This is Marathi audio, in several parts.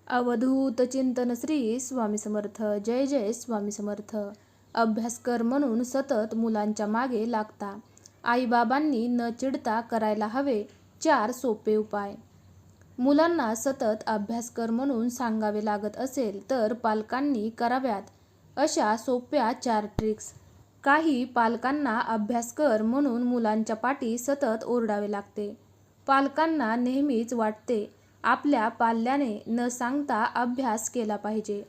अवधूत चिंतन श्री स्वामी समर्थ. जय जय स्वामी समर्थ. अभ्यास कर म्हणून सतत मुलांच्या मागे लागता. आईबाबांनी न चिडता करायला हवे 4 सोपे उपाय. मुलांना सतत अभ्यास कर म्हणून सांगावे लागत असेल तर पालकांनी कराव्यात अशा सोप्या 4 ट्रिक्स. काही पालकांना अभ्यास कर म्हणून मुलांच्या पाठी सतत ओरडावे लागते. पालकांना नेहमीच वाटते आपल्या पाल्याने न सांगता अभ्यास केला पाहिजे.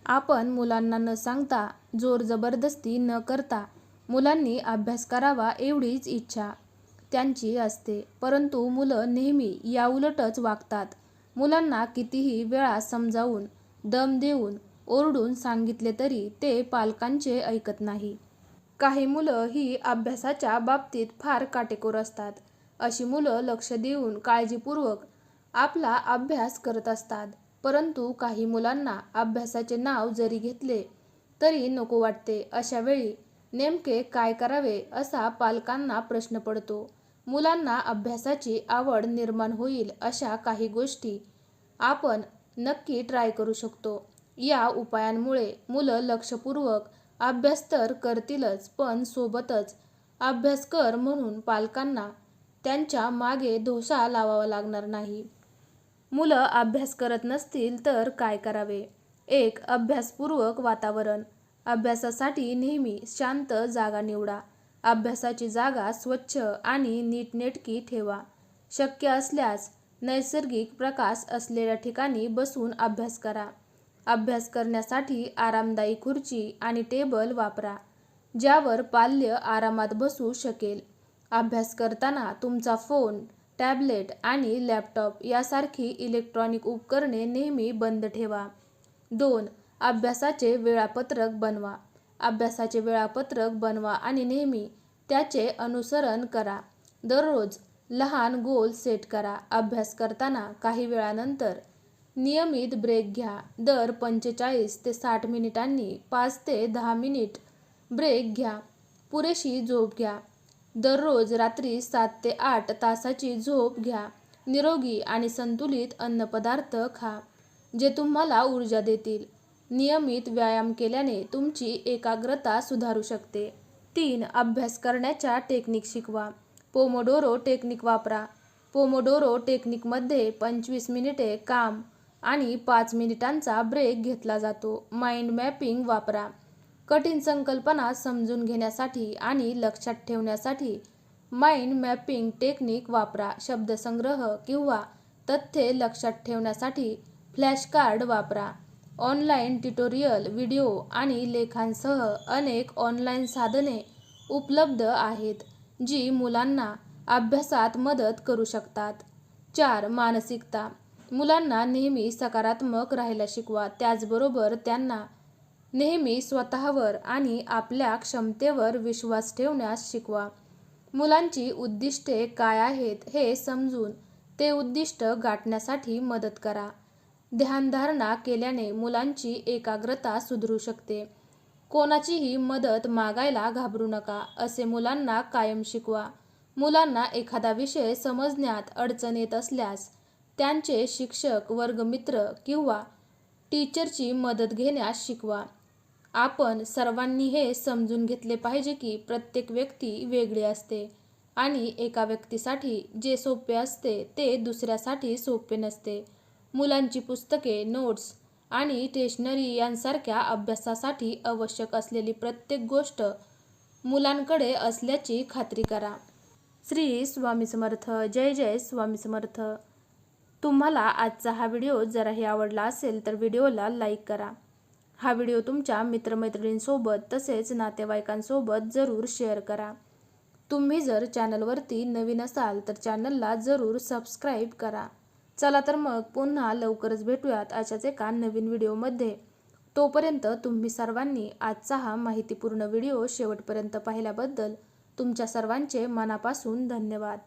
आपण मुलांना न सांगता जोर जबरदस्ती न करता मुलांनी अभ्यास करावा एवढीच इच्छा त्यांची असते. परंतु मुलं नेहमी याउलटच वागतात. मुलांना कितीही वेळा समजावून, दम देऊन, ओरडून सांगितले तरी ते पालकांचे ऐकत नाही. काही मुलं ही अभ्यासाच्या बाबतीत फार काटेकोर असतात. अशी मुलं लक्ष देऊन काळजीपूर्वक आपला अभ्यास करत असतात. परंतु काही मुलांना अभ्यासाचे नाव जरी घेतले तरी नको वाटते. अशा वेळी नेमके काय करावे असा पालकांना प्रश्न पडतो. मुलांना अभ्यासाची आवड निर्माण होईल अशा काही गोष्टी आपण नक्की ट्राय करू शकतो. या उपायांमुळे मुलं लक्षपूर्वक अभ्यास तर करतीलच, पण सोबतच अभ्यास कर म्हणून पालकांना त्यांच्या मागे धोसा लावावा लागणार नाही. मुलं अभ्यास करत नसतील तर काय करावे? 1. अभ्यासपूर्वक वातावरण. अभ्यासासाठी नेहमी शांत जागा निवडा. अभ्यासाची जागा स्वच्छ आणि नीटनेटकी ठेवा. शक्य असल्यास नैसर्गिक प्रकाश असलेल्या ठिकाणी बसून अभ्यास करा. अभ्यास करण्यासाठी आरामदायी खुर्ची आणि टेबल वापरा, ज्यावर पाल्य आरामात बसू शकेल. अभ्यास करताना तुमचा फोन, टॅबलेट आणि लॅपटॉप यासारखी इलेक्ट्रॉनिक उपकरणे नेहमी बंद ठेवा. 2. अभ्यासाचे वेळापत्रक बनवा. अभ्यासाचे वेळापत्रक बनवा आणि नेहमी त्याचे अनुसरण करा. दररोज लहान गोल सेट करा. अभ्यास करताना काही वेळानंतर नियमित ब्रेक घ्या. दर 45 ते 60 मिनिटांनी 5 ते 10 मिनिट ब्रेक घ्या. पुरेशी झोप घ्या. दररोज रात्री 7 ते 8 तासाची झोप घ्या. निरोगी आणि संतुलित अन्नपदार्थ खा, जे तुम्हाला ऊर्जा देतील. नियमित व्यायाम केल्याने तुमची एकाग्रता सुधारू शकते. 3. अभ्यास करण्याच्या टेक्निक शिकवा. पोमोडोरो टेक्निक वापरा. पोमोडोरो टेक्निकमध्ये 25 मिनिटे काम आणि 5 मिनिटांचा ब्रेक घेतला जातो. माइंड मॅपिंग वापरा. कठीण संकल्पना समजून घेण्यासाठी आणि लक्षात ठेवण्यासाठी माइंड मॅपिंग टेक्निक वापरा. शब्दसंग्रह किंवा तथ्ये लक्षात ठेवण्यासाठी फ्लॅश कार्ड वापरा. ऑनलाईन ट्युटोरियल, व्हिडिओ आणि लेखांसह अनेक ऑनलाईन साधने उपलब्ध आहेत, जी मुलांना अभ्यासात मदत करू शकतात. 4. मानसिकता. मुलांना नेहमी सकारात्मक राहायला शिकवा. त्याचबरोबर त्यांना नेहमी स्वतःवर आणि आपल्या क्षमतेवर विश्वास ठेवण्यास शिकवा. मुलांची उद्दिष्टे काय आहेत हे समजून ते उद्दिष्ट गाठण्यासाठी मदत करा. ध्यानधारणा केल्याने मुलांची एकाग्रता सुधारू शकते. कोणाचीही मदत मागायला घाबरू नका, असे मुलांना कायम शिकवा. मुलांना एखादा विषय समजण्यात अडचण येत असल्यास त्यांचे शिक्षक, वर्गमित्र किंवा टीचरची मदत घेण्यास शिकवा. आपण सर्वांनी हे समजून घेतले पाहिजे की प्रत्येक व्यक्ती वेगळी असते आणि एका व्यक्तीसाठी जे सोपे असते ते दुसऱ्यासाठी सोपे नसते. मुलांची पुस्तके, नोट्स आणि स्टेशनरी यांसारख्या अभ्यासासाठी आवश्यक असलेली प्रत्येक गोष्ट मुलांकडे असल्याची खात्री करा. श्री स्वामी समर्थ. जय जय स्वामी समर्थ. तुम्हाला आजचा हा व्हिडिओ जराही आवडला असेल तर व्हिडिओला लाईक करा. हा व्हिडिओ तुमच्या मित्रमैत्रिणींसोबत तसेच नातेवाईकांसोबत जरूर शेअर करा. तुम्ही जर चॅनलवरती नवीन असाल तर चॅनलला जरूर सबस्क्राईब करा. चला तर मग पुन्हा लवकरच भेटूयात अशाच एका नवीन व्हिडिओमध्ये. तोपर्यंत तुम्ही सर्वांनी आजचा हा माहितीपूर्ण व्हिडिओ शेवटपर्यंत पाहिल्याबद्दल तुमच्या सर्वांचे मनापासून धन्यवाद.